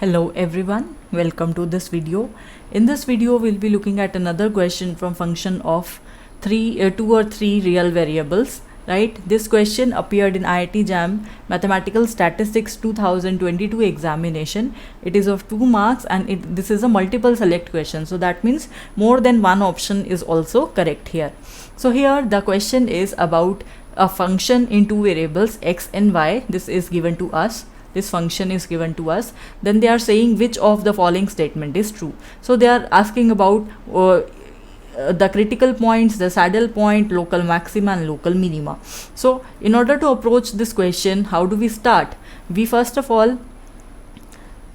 Hello everyone, welcome to this video. In this video we'll be looking at another question from function of two or three real variables, right? This question appeared in IIT-JAM Mathematical Statistics 2022 examination. It is of 2 marks and this is a multiple select question, so that means more than one option is also correct here. So here the question is about a function in two variables x and y. This is given to us. This function is given to us. Then they are saying which of the following statement is true. So they are asking about the critical points, the saddle point, local maxima and local minima. So in order to approach this question, how do we start? We first of all,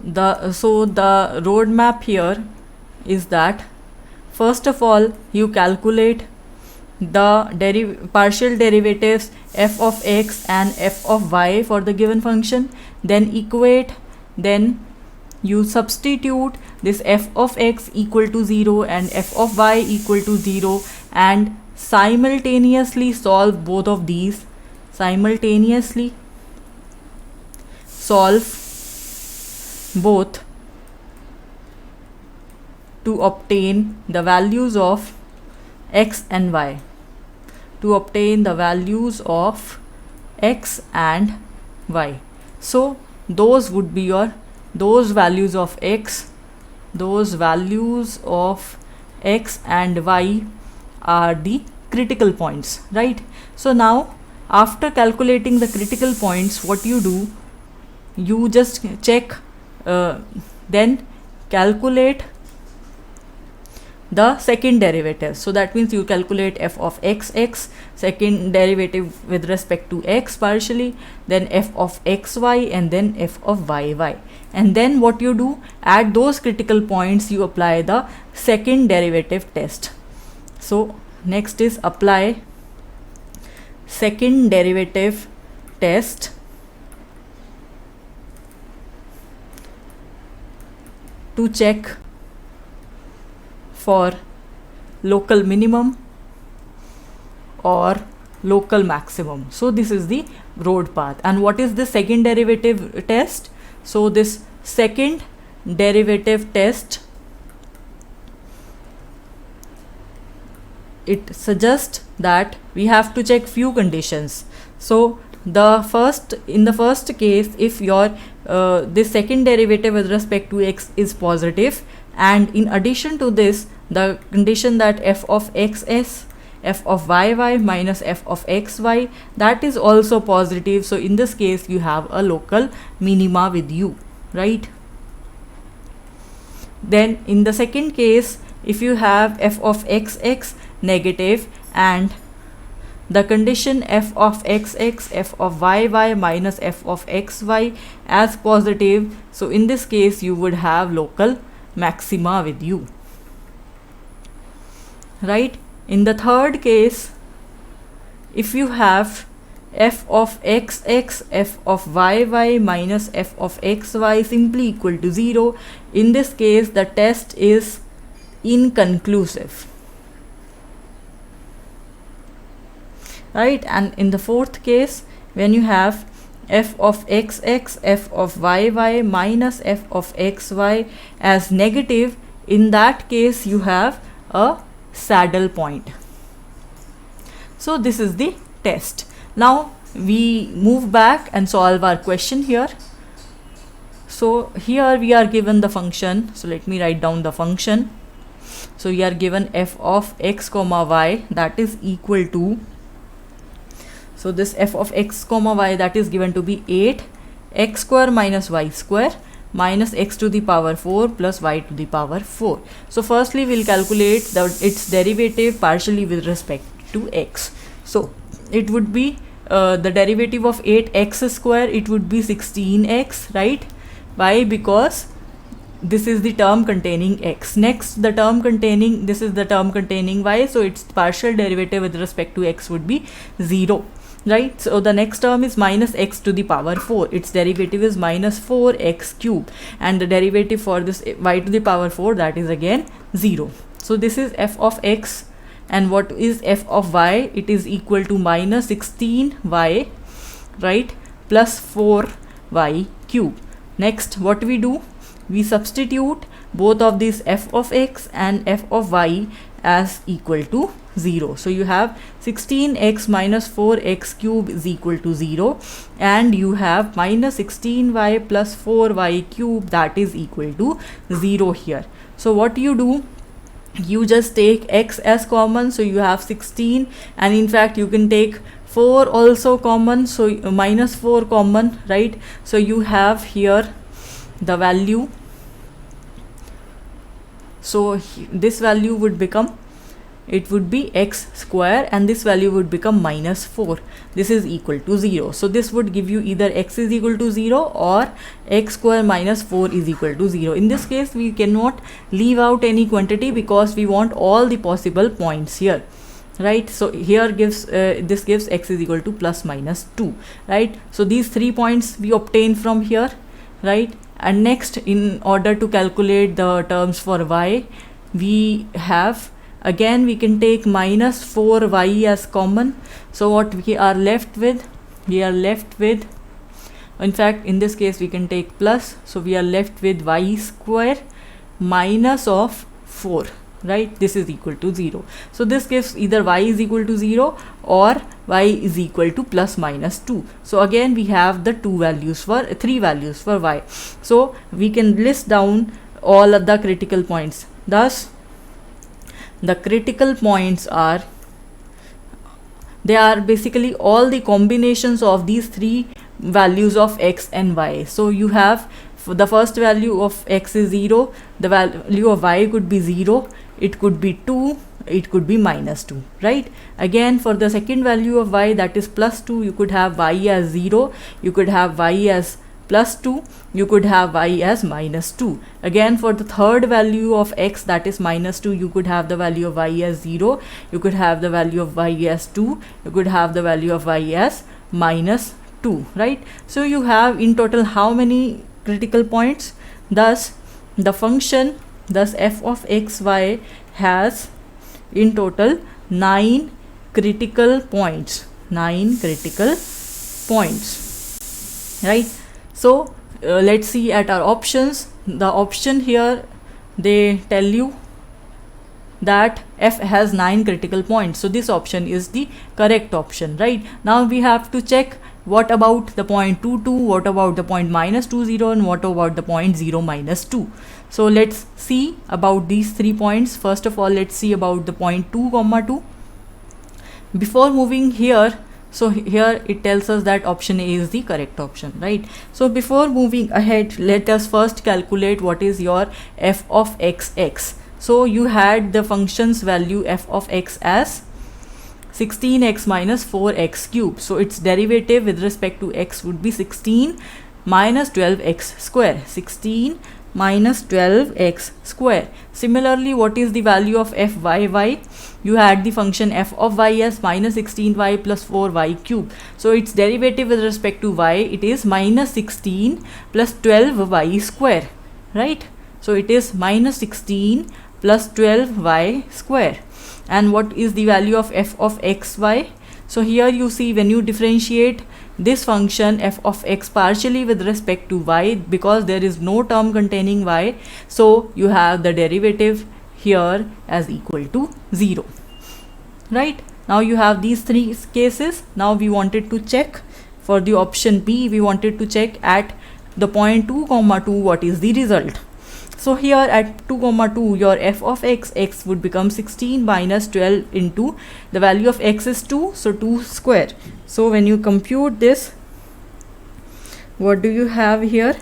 the roadmap here is that first of all you calculate the partial derivatives f of x and f of y for the given function, then equate, then you substitute this f of x equal to 0 and f of y equal to 0 and simultaneously solve both of these, simultaneously solve both to obtain the values of x and y, to obtain the values of x and y. So those would be those values of x and y are the critical points, right? So now after calculating the critical points, what you do, you just check, then calculate the second derivative. So that means you calculate f of x, second derivative with respect to x partially, then f of x, y, and then f of y, y. And then what you do, at those critical points you apply the second derivative test. So next is apply second derivative test to check for local minimum or local maximum. So this is the road path. And what is the second derivative test? So this second derivative test, it suggests that we have to check few conditions. So in the first case, if your this second derivative with respect to x is positive, and in addition to this, the condition that f of xs, f of yy minus f of xy, that is also positive. So in this case you have a local minima with you, right? Then in the second case, if you have f of xx negative and the condition f of xx, f of yy minus f of xy as positive, so in this case you would have local maxima with you, right? In the third case, if you have f of xx, f of yy minus f of xy simply equal to 0, in this case the test is inconclusive, right? And in the fourth case, when you have f of xx, f of yy minus f of xy as negative, in that case you have a saddle point. So this is the test. Now we move back and solve our question here. So here we are given the function. So let me write down the function. So we are given f of x comma y, that is equal to, so this f of x comma y, that is given to be 8 x square minus y square minus x to the power 4 plus y to the power 4. So firstly we'll calculate its derivative partially with respect to x. So it would be the derivative of 8x square, it would be 16x, right? Why? Because this is the term containing x. Next, the term containing, this is the term containing y, so its partial derivative with respect to x would be 0, right? So the next term is minus x to the power 4, its derivative is minus 4x cube, and the derivative for this y to the power 4, that is again 0. So this is f of x, and what is f of y? It is equal to minus 16y, right, plus 4y cube. Next, what we do, we substitute both of these f of x and f of y as equal to 0. So you have 16x minus 4x cube is equal to 0, and you have minus 16y plus 4y cube, that is equal to 0 here. So what you do, you just take x as common, so you have 16, and in fact you can take 4 also common, so minus 4 common, right? So you have here the value, so this value would become, it would be x square, and this value would become minus 4. This is equal to 0. So this would give you either x is equal to 0 or x square minus 4 is equal to 0. In this case we cannot leave out any quantity because we want all the possible points here, right? So here gives this gives x is equal to plus minus 2, right? So these 3 points we obtain from here, right? And next, in order to calculate the terms for y, we have, again we can take minus 4y as common. So what we are left with, in fact in this case we can take plus, so we are left with y square minus of 4, right? This is equal to 0. So this gives either y is equal to 0 or y is equal to plus minus 2. So again we have the three values for y. So we can list down all of the critical points. Thus the critical points are, they are basically all the combinations of these three values of x and y. So you have, for the first value of x is 0, the value of y could be 0, it could be 2, it could be minus 2, right? Again for the second value of y, that is plus 2, you could have y as 0, you could have y as plus 2, you could have y as minus 2. Again for the third value of x, that is minus 2, you could have the value of y as 0, you could have the value of y as 2, you could have the value of y as minus 2, right? So you have in total how many critical points? Thus the function, thus f of x y has in total 9 critical points, right? So let's see at our options. The option here, they tell you that f has 9 critical points, so this option is the correct option, right? Now we have to check what about the point 2, 2, what about the point minus 2, 0, and what about the point 0, minus 2. So let's see about these 3 points. First of all, let's see about the point 2, 2. Before moving here, so here it tells us that option A is the correct option, right? So before moving ahead, let us first calculate what is your f of x. So you had the function's value f of x as 16x minus 4x cube. So its derivative with respect to x would be 16 minus 12x square. 16 minus 12x square. Similarly, what is the value of fyy? You had the function f of y as minus 16y plus 4y cube. So its derivative with respect to y, it is minus 16 plus 12y square, right? So it is minus 16 plus 12y square. And what is the value of f of xy? So here you see, when you differentiate this function f of x partially with respect to y, because there is no term containing y, so you have the derivative here as equal to 0, right? Now you have these 3 cases. Now we wanted to check for the option B, we wanted to check at the point 2, 2 what is the result. So here at 2, 2, your f of x would become 16 minus 12 into the value of x is 2, so 2 square. So when you compute this, what do you have here?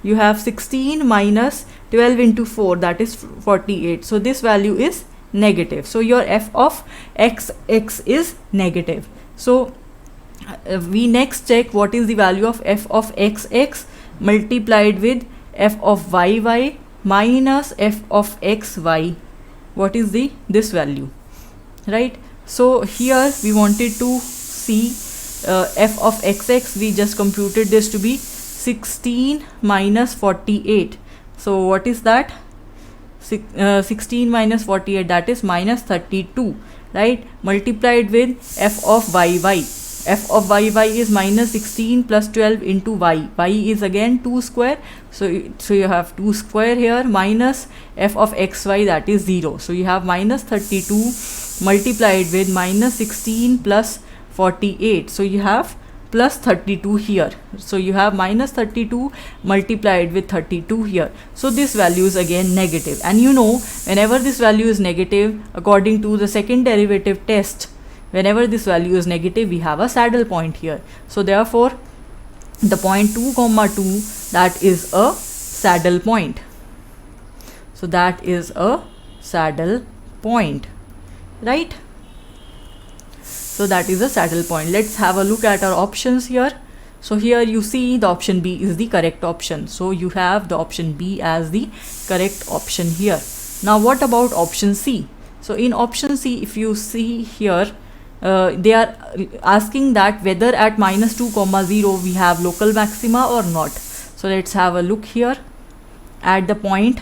You have 16 minus 12 into 4, that is 48. So this value is negative. So your f of x is negative. So we next check what is the value of f of x multiplied with f of y minus f of xy. What is this value, right? So here we wanted to see f of x, we just computed this to be 16 minus 48. So what is that? 16 minus 48, that is minus 32, right? Multiplied with f of y. f of y is minus 16 plus 12 into y. Y is again 2 square. So you have 2 square here minus f of xy, that is 0. So you have minus 32 multiplied with minus 16 plus 48. So you have plus 32 here. So you have minus 32 multiplied with 32 here. So this value is again negative. And you know, whenever this value is negative, according to the second derivative test, whenever this value is negative, we have a saddle point here. So therefore, the point 2 comma 2, that is a saddle point. So that is a saddle point, right? So that is a saddle point. Let's have a look at our options here. So here you see the option B is the correct option. So you have the option B as the correct option here. Now what about option C? So in option C, if you see here, they are asking that whether at minus 2 comma 0 we have local maxima or not. So let's have a look here at the point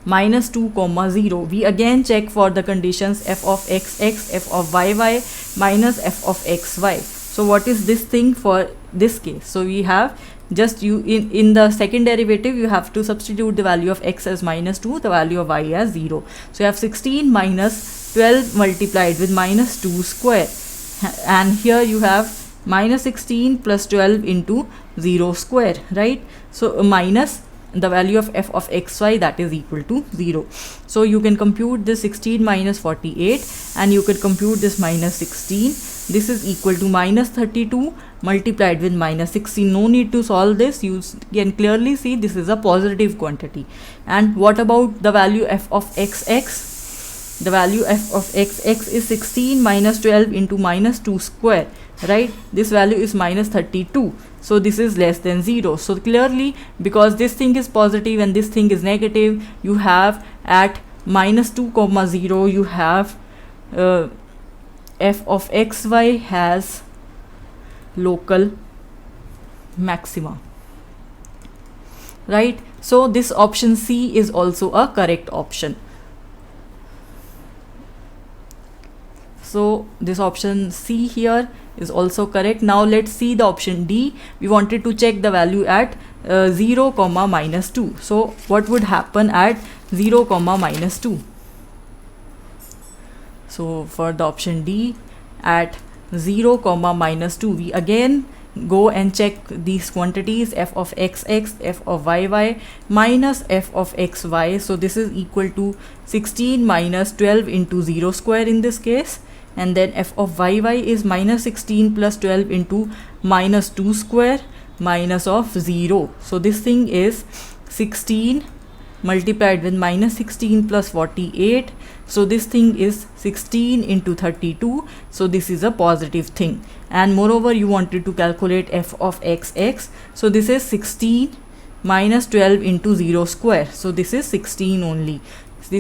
minus 2 comma 0. We again check for the conditions f of xx, f of yy minus f of xy. So what is this thing for this case? So we have just in the second derivative, you have to substitute the value of x as minus 2, the value of y as 0. So you have 16 minus 12 multiplied with minus 2 square, and here you have minus 16 plus 12 into 0 square, right? So minus the value of f of xy, that is equal to 0. So you can compute this 16 minus 48, and you could compute this minus 16. This is equal to minus 32 multiplied with minus 16. No need to solve this. You can clearly see this is a positive quantity. And what about the value f of xx? The value f of xx is 16 minus 12 into minus 2 square, right? This value is minus 32. So this is less than 0. So clearly, because this thing is positive and this thing is negative, you have at minus 2 comma 0, you have f of xy has local maxima, right? So this option C is also a correct option. So this option C here is also correct. Now let's see the option D. We wanted to check the value at 0 comma minus 2. So what would happen at 0 comma minus 2? So for the option D, at 0 comma minus 2, we again go and check these quantities, f of xx, f of yy minus f of xy. So this is equal to 16 minus 12 into 0 square in this case, and then f of yy is minus 16 plus 12 into minus 2 square minus of 0. So this thing is 16 multiplied with minus 16 plus 48. So this thing is 16 into 32. So this is a positive thing. And moreover, you wanted to calculate f of xx. So this is 16 minus 12 into 0 square. So this is 16 only.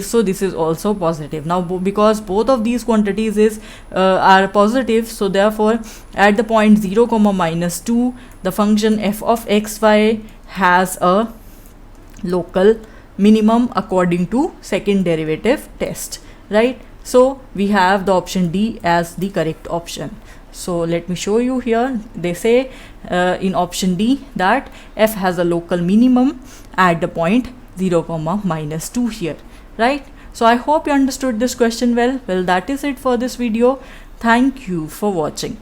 So this is also positive. Now because both of these quantities is are positive, so therefore at the point 0 comma minus 2, the function f of xy has a local minimum according to second derivative test, right? So we have the option D as the correct option. So let me show you here. They say in option D that f has a local minimum at the point 0 comma minus 2 here, right? So I hope you understood this question well. Well, that is it for this video. Thank you for watching.